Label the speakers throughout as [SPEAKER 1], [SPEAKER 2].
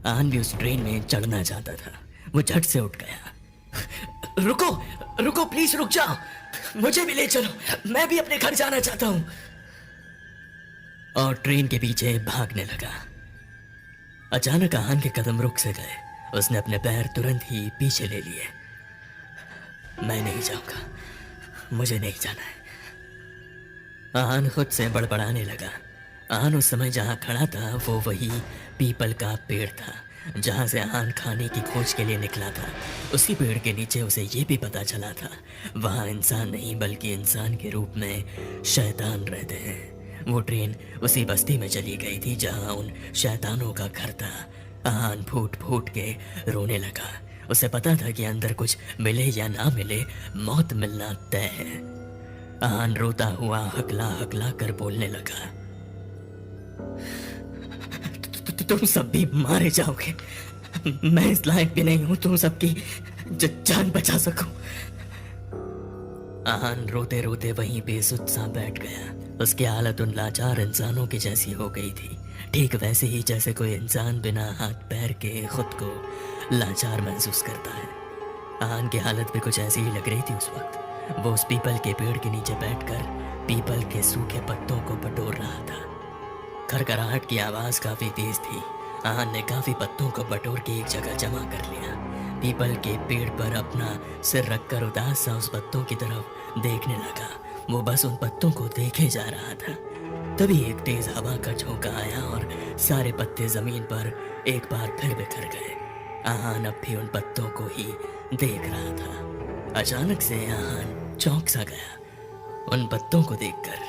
[SPEAKER 1] आन भी उस ट्रेन में चढ़ना चाहता था। वो झट से उठ गया। रुको, रुको, प्लीज रुक जाओ, मुझे भी ले चलो, मैं भी अपने घर जाना चाहता हूं। और ट्रेन के पीछे भागने लगा। अचानक आन के कदम रुक से गए। उसने अपने पैर तुरंत ही पीछे ले लिए। मैं नहीं जाऊंगा, मुझे नहीं जाना है। आन खुद से बड़बड़ाने लगा। आन उस समय जहां खड़ा था वो वही पीपल का पेड़ था जहां से आन खाने की खोज के लिए निकला था। उसी पेड़ के नीचे उसे ये भी पता चला था वहां इंसान नहीं बल्कि इंसान के रूप में शैतान रहते हैं। वो ट्रेन उसी बस्ती में चली गई थी जहां उन शैतानों का घर था। आन फूट फूट के रोने लगा। उसे पता था कि अंदर कुछ मिले या ना मिले, मौत मिलना तय है। आन रोता हुआ हकला हकला कर बोलने लगा, तुम सब भी मारे जाओगे। मैं इस लायक भी नहीं हूं तुम सबकी जान बचा सकूं। आहान रोते रोते वहीं बेसुध सा बैठ गया। उसकी हालत उन लाचार इंसानों की जैसी हो गई थी, ठीक वैसे ही जैसे कोई इंसान बिना हाथ पैर के खुद को लाचार महसूस करता है। आहान की हालत भी कुछ ऐसी ही लग रही थी उस वक्त। वो उस पीपल के पेड़ के नीचे बैठकर पीपल के सूखे पत्तों को बटोर रहा था। खरखराहट की आवाज काफी तेज थी। आहान ने काफी पत्तों को बटोर के एक जगह जमा कर लिया। पीपल के पेड़ पर अपना सिर रखकर उदास सा उस पत्तों की तरफ देखने लगा। वो बस उन पत्तों को देखे जा रहा था। तभी एक तेज हवा का झोंका आया और सारे पत्ते जमीन पर एक बार फिर बिखर गए। आहान अब भी उन पत्तों को ही देख रहा था। अचानक से आहान चौंक सा गया उन पत्तों को देखकर।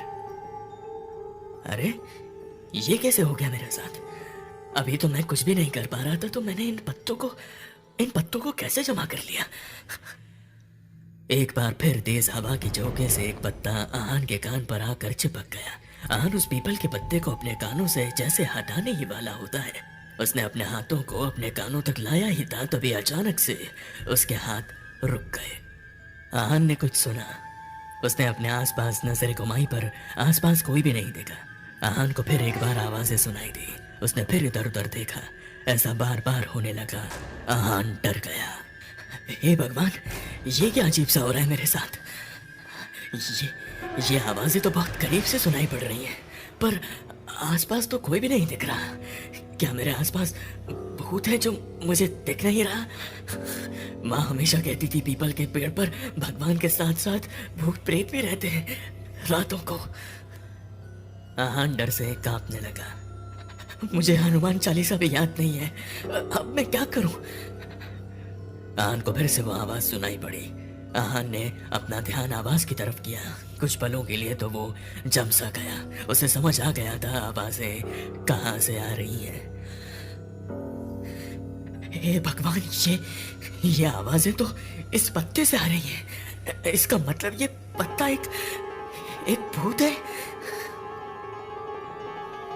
[SPEAKER 1] अरे, ये कैसे हो गया मेरे साथ? अभी तो मैं कुछ भी नहीं कर पा रहा था, तो मैंने इन पत्तों को कैसे जमा कर लिया? एक बार फिर तेज हवा की झोंके से एक पत्ता आहान के कान पर आकर चिपक गया। आहान उस पीपल के पत्ते को अपने कानों से जैसे हटाने ही वाला होता है। उसने अपने हाथों को अपने कानों तक लाया ही था, तभी अचानक से उसके हाथ रुक गए। आहान ने कुछ सुना। उसने अपने आसपास नजर घुमाई पर आसपास कोई भी नहीं देखा। आहान को फिर एक बार आवाजें सुनाई दी। उसने फिर इधर उधर देखा। ऐसा बार बार होने लगा। आहान डर गया। हे भगवान, ये क्या अजीब सा हो रहा है मेरे साथ? ये आवाजें तो बहुत करीब से सुनाई पड़ रही हैं, पर आसपास तो कोई भी नहीं दिख रहा। क्या मेरे आसपास भूत है जो मुझे दिख नहीं रहा? माँ हमेशा कहती थी पीपल के पेड़ पर भगवान के साथ साथ भूत प्रेत भी रहते हैं रातों को। आहान डर से कांपने लगा। मुझे हनुमान चालीसा भी याद नहीं है, अब मैं क्या करूं? आहान को फिर से वो आवाज सुनाई पड़ी। आहान ने अपना ध्यान आवाज की तरफ किया। कुछ पलों के लिए तो वो जम सा गया। उसे समझ आ गया था आवाजें कहां से आ रही हैं। हे भगवान, ये आवाजें तो इस पत्ते से आ रही हैं। इसका मतलब ये पत्ता एक भूत है।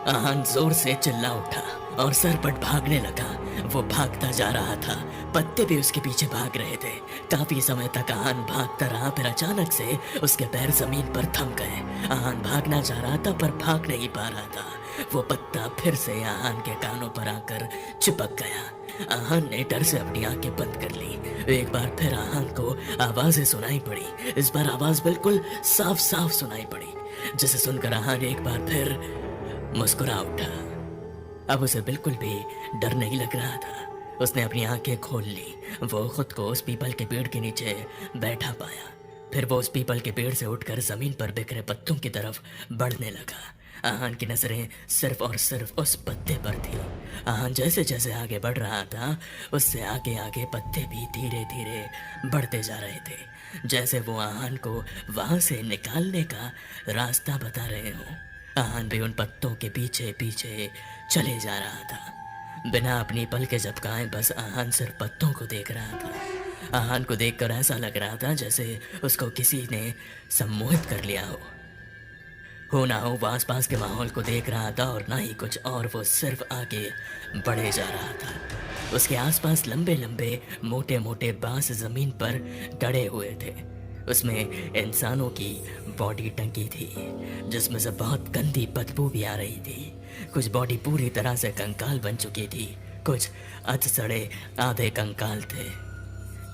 [SPEAKER 1] आहान जोर से चिल्ला उठा और सरपट भागने लगा। वो भागता जा रहा था, पत्ते भी उसके पीछे भाग रहे थे। काफी समय तक आहान भागता रहा, फिर अचानक से उसके पैर जमीन पर थम गए। आहान भागना चाह रहा था पर भाग नहीं पा रहा था। वो पत्ता फिर से आहान के कानों पर आकर चिपक गया। आहान ने डर से अपनी आंखें बंद कर ली। एक बार फिर आहान को आवाजें सुनाई पड़ी। इस बार आवाज बिल्कुल साफ साफ सुनाई पड़ी, जिसे सुनकर आहान एक बार फिर मुस्कुरा उठा। अब उसे बिल्कुल भी डर नहीं लग रहा था। उसने अपनी आंखें खोल ली। वो खुद को उस पीपल के पेड़ के नीचे बैठा पाया। फिर वो उस पीपल के पेड़ से उठकर जमीन पर बिखरे पत्तों की तरफ बढ़ने लगा। आहान की नजरें सिर्फ और सिर्फ उस पत्ते पर थी। आहान जैसे जैसे आगे बढ़ रहा था, उससे आगे आगे पत्ते भी धीरे धीरे बढ़ते जा रहे थे, जैसे वो आहान को वहां से निकालने का रास्ता बता रहे हों। आहान भी उन पत्तों के पीछे पीछे चले जा रहा था। बिना अपनी पलकें झपकाए बस आहान सिर्फ पत्तों को देख रहा था। आहान को देखकर ऐसा लग रहा था जैसे उसको किसी ने सम्मोहित कर लिया हो ना हो वो आसपास के माहौल को देख रहा था और ना ही कुछ और। वो सिर्फ आगे बढ़े जा रहा था। उसके आसपास लंबे लंबे मोटे मोटे बांस जमीन पर गड़े हुए थे। उसमें इंसानों की बॉडी टंगी थी, जिसमें से बहुत गंदी बदबू भी आ रही थी। कुछ बॉडी पूरी तरह से कंकाल बन चुकी थी कुछ अध सड़े आधे कंकाल थे,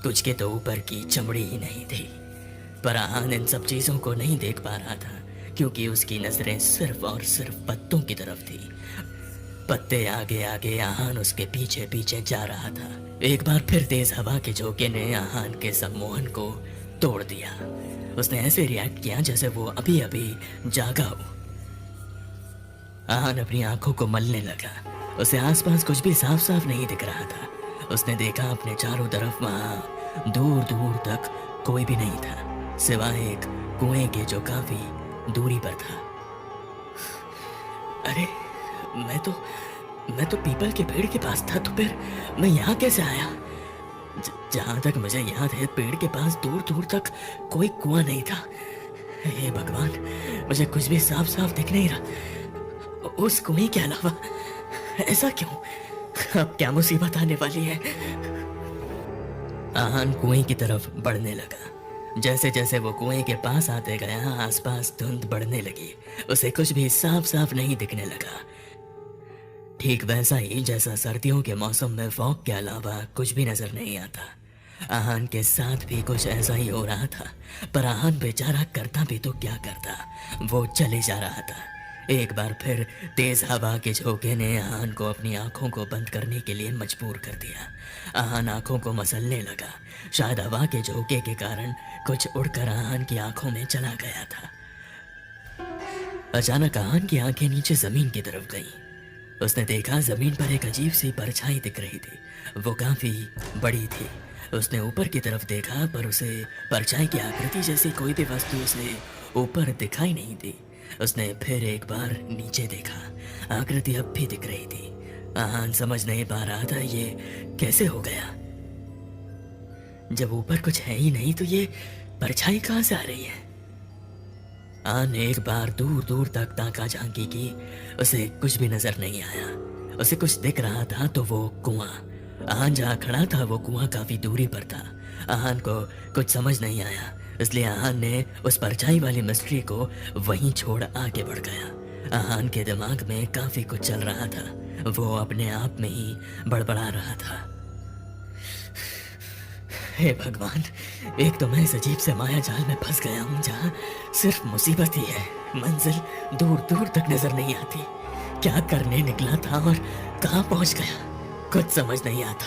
[SPEAKER 1] कुछ के तो ऊपर की चमड़ी ही नहीं थी। पर आहान इन सब चीज़ों को नहीं देख पा रहा था, क्योंकि उसकी नजरें सिर्फ और सिर्फ पत्तों की तरफ थी। पत्ते आगे आगे आहान उसके पीछे पीछे जा रहा था। एक बार फिर तेज हवा के झोंके ने आहान के सम्मोहन को तोड़ दिया। उसने ऐसे रिएक्ट किया जैसे वो अभी अभी जागा हो। आहान अपनी आंखों को मलने लगा। उसे आसपास कुछ भी साफ साफ नहीं दिख रहा था। उसने देखा अपने चारों तरफ वहां दूर दूर तक कोई भी नहीं था, सिवाय एक कुएं के जो काफी दूरी पर था। अरे मैं तो पीपल के पेड़ के पास था, तो फिर मैं यहाँ कैसे आया? जहां तक मुझे याद है पेड़ के पास दूर दूर तक कोई कुआं नहीं था। हे भगवान, मुझे कुछ भी साफ साफ दिख नहीं रहा। उस कुएं के अलावा ऐसा क्यों? अब क्या मुसीबत आने वाली है? आहान कुएं की तरफ बढ़ने लगा। जैसे जैसे वो कुएं के पास आते गया, आसपास धुंध बढ़ने लगी। उसे कुछ भी साफ साफ नहीं दिखने लगा। ठीक वैसा ही जैसा सर्दियों के मौसम में फॉग के अलावा कुछ भी नजर नहीं आता। आहान के साथ भी कुछ ऐसा ही हो रहा था, पर आहान बेचारा करता भी तो क्या करता, वो चले जा रहा था। एक बार फिर तेज हवा के झोंके ने आहान को अपनी आंखों को बंद करने के लिए मजबूर कर दिया। आहान आंखों को मसलने लगा। शायद हवा के झोंके के कारण कुछ उड़कर आहान की आंखों में चला गया था। अचानक आहान की आंखें नीचे जमीन की तरफ गईं। उसने देखा जमीन पर एक अजीब सी परछाई दिख रही थी। वो काफी बड़ी थी। उसने ऊपर की तरफ देखा, पर उसे परछाई की आकृति जैसी कोई भी वस्तु उसे ऊपर दिखाई नहीं दी। उसने फिर एक बार नीचे देखा। आकृति अब भी दिख रही थी। आहान समझ नहीं पा रहा था ये कैसे हो गया। जब ऊपर कुछ है ही नहीं तो ये परछाई कहाँ से आ रही है? आहान ने एक बार दूर दूर तक ताका झांकी की। उसे कुछ भी नजर नहीं आया। उसे कुछ दिख रहा था तो वो कुआं। आहान जहाँ खड़ा था वो कुआं काफी दूरी पर था। आहान को कुछ समझ नहीं आया, इसलिए आहान ने उस परछाई वाली मिस्ट्री को वहीं छोड़ आगे बढ़ गया। आहान के दिमाग में काफी कुछ चल रहा था। वो अपने आप में ही बड़बड़ा रहा था। हे भगवान, एक तो मैं इस अजीब से माया जाल में फंस गया हूँ जहाँ सिर्फ मुसीबत ही है। मंजिल दूर दूर तक नजर नहीं आती। क्या करने निकला था और कहाँ पहुँच गया, कुछ समझ नहीं आता।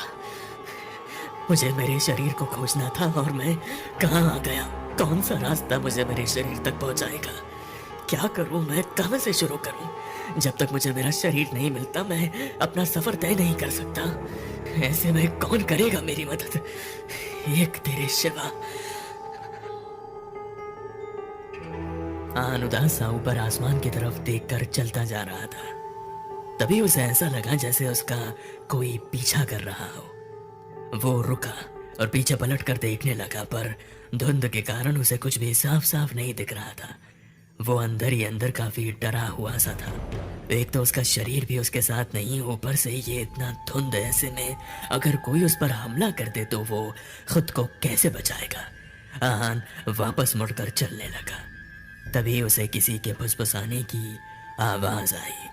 [SPEAKER 1] मुझे मेरे शरीर को खोजना था और मैं कहाँ आ गया? कौन सा रास्ता मुझे मेरे शरीर तक पहुँचाएगा? क्या करूँ मैं, कहाँ से शुरू करूँ? जब तक मुझे मेरा शरीर नहीं मिलता मैं अपना सफर तय नहीं कर सकता। ऐसे में कौन करेगा मेरी मदद? एक तेरे शिवा। आहान उदास सा ऊपर आसमान की तरफ देखकर चलता जा रहा था। तभी उसे ऐसा लगा जैसे उसका कोई पीछा कर रहा हो। वो रुका और पीछे पलट कर देखने लगा, पर धुंध के कारण उसे कुछ भी साफ साफ नहीं दिख रहा था। वो अंदर ही अंदर काफी डरा हुआ सा था। एक तो उसका शरीर भी उसके साथ नहीं, ऊपर से ये इतना धुंध। ऐसे में अगर कोई उस पर हमला कर दे तो वो खुद को कैसे बचाएगा? आहान वापस मुड़कर चलने लगा। तभी उसे किसी के फुसफुसाने की आवाज आई।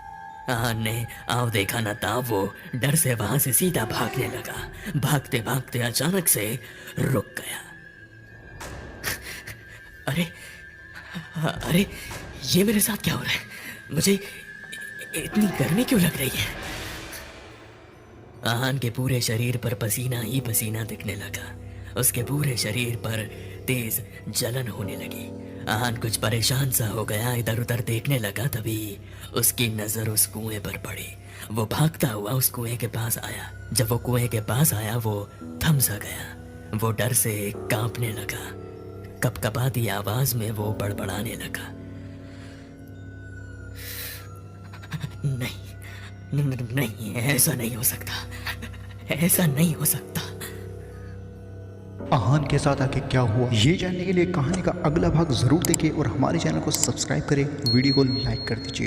[SPEAKER 1] आहान ने आव देखा न था, वो डर से वहां से सीधा भागने लगा। भागते भागते अचानक से रुक गया। अरे ये मेरे साथ क्या हो रहा है? मुझे इतनी गर्मी क्यों लग रही है? आहान के पूरे शरीर पर पसीना ही पसीना दिखने लगा। उसके पूरे शरीर पर तेज जलन होने लगी। आहान कुछ परेशान सा हो गया, इधर उधर देखने लगा। तभी उसकी नजर उस कुएं पर पड़ी। वो भागता हुआ उस कुएं के पास आया। जब वो कुएं के पास आया वो थम सा गया। वो डर से कांपने लगा। कपकपाती आवाज में वो बड़बड़ाने लगा। नहीं, ऐसा नहीं हो सकता, ऐसा नहीं हो सकता।
[SPEAKER 2] आहान के साथ आके क्या हुआ, ये जानने के लिए कहानी का अगला भाग जरूर देखें और हमारे चैनल को सब्सक्राइब करें, वीडियो को लाइक कर दीजिए।